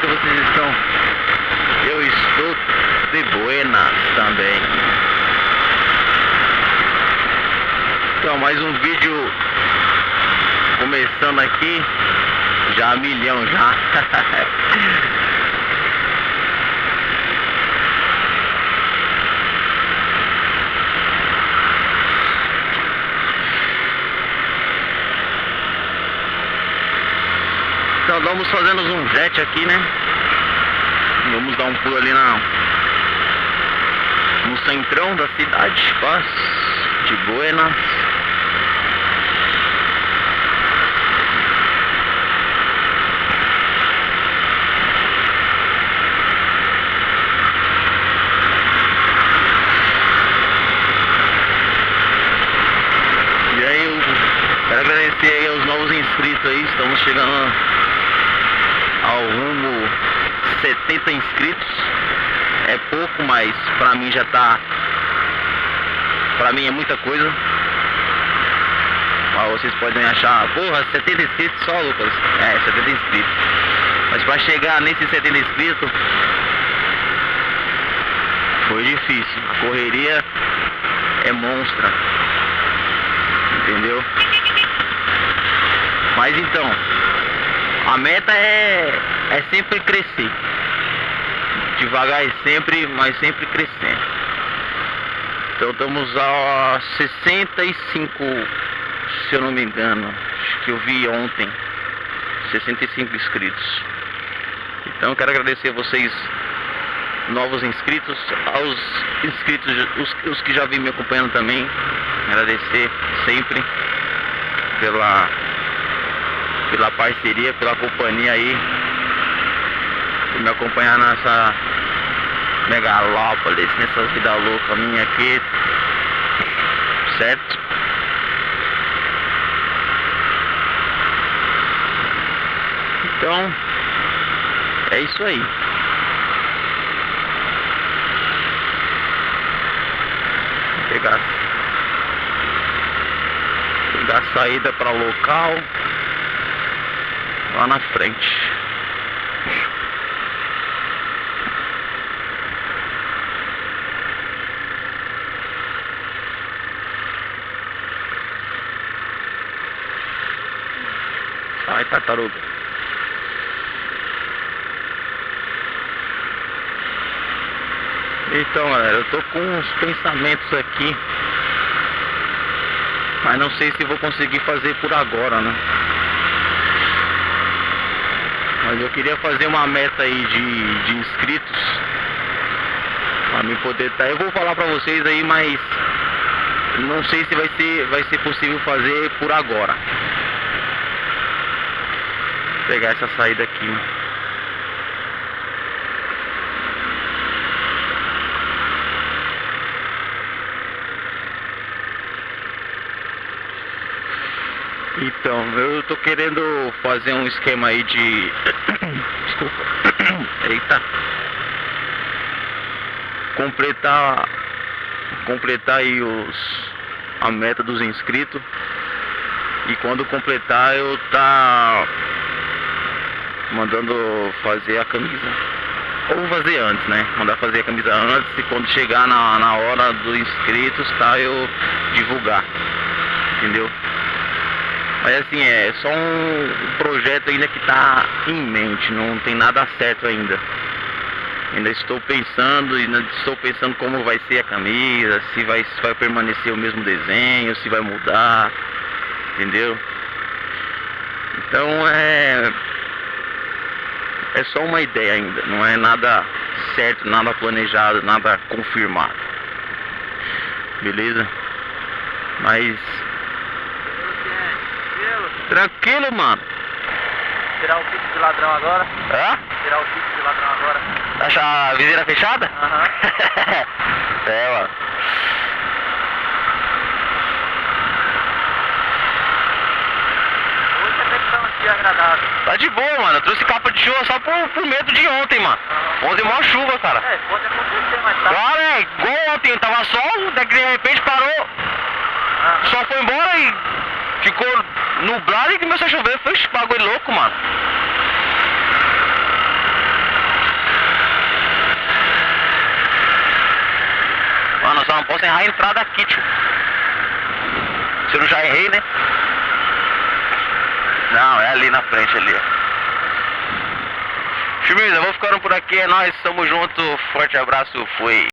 que vocês estão? Eu estou de buenas também. Então, mais um vídeo começando aqui. Já milhão já. Então vamos fazendo um jet aqui, né? Vamos dar um pulo ali no centrão da cidade, paz, de buenas. E aí eu quero agradecer aí aos novos inscritos aí, estamos chegando ao rumo 70 inscritos. É pouco, mas pra mim já tá, pra mim é muita coisa. Mas vocês podem achar, porra, 70 inscritos só, Lucas. É, 70 inscritos. Mas pra chegar nesses 70 inscritos foi difícil. A correria é monstra, entendeu? Mas então, a meta é sempre crescer. Devagar e sempre, mas sempre crescendo. Então estamos a 65, se eu não me engano. Acho que eu vi ontem. 65 inscritos. Então eu quero agradecer a vocês, novos inscritos, aos inscritos, os que já vêm me acompanhando também. Agradecer sempre pela parceria, pela companhia aí, por me acompanhar nessa megalópolis, nessas vidas loucas minha aqui, certo? Então é isso aí. Vou pegar a saída para o local lá na frente. Ai, tartaruga. Então, galera, eu tô com uns pensamentos aqui, mas não sei se vou conseguir fazer por agora, né? Mas eu queria fazer uma meta aí de inscritos pra mim poder estar. Eu vou falar pra vocês aí, mas não sei se vai ser possível fazer por agora. Vou pegar essa saída aqui. Então, eu tô querendo fazer um esquema aí de... Desculpa. Eita. Completar aí a meta dos inscritos. E quando completar eu tá mandando fazer a camisa. Ou fazer antes, né? Mandar fazer a camisa antes e quando chegar na hora dos inscritos, tá? Eu divulgar. Entendeu? Mas assim, é só um projeto ainda que tá em mente, não tem nada certo ainda. Ainda estou pensando como vai ser a camisa, se vai permanecer o mesmo desenho, se vai mudar, entendeu? Então é só uma ideia ainda, não é nada certo, nada planejado, nada confirmado. Beleza? Mas tranquilo, mano. Tirar o kit de ladrão agora. Hã? Tirar o kit de ladrão agora. Acha a viseira fechada? Aham. É, mano. Hoje até que tá um dia agradável. Tá de boa, mano. Eu trouxe capa de chuva só por medo de ontem, mano. Ontem maior chuva, cara. É, pode acontecer, mas tá. Claro, é igual ontem, tava sol, daí de repente parou. O sol foi embora e ficou nublado e começou a chover. Foi bagulho louco, mano. não posso errar a entrada aqui, tio. Se eu não já errei, né? Não, é ali na frente, ali, ó. Firmeza, eu vou ficando por aqui, é nóis, tamo junto, forte abraço, fui.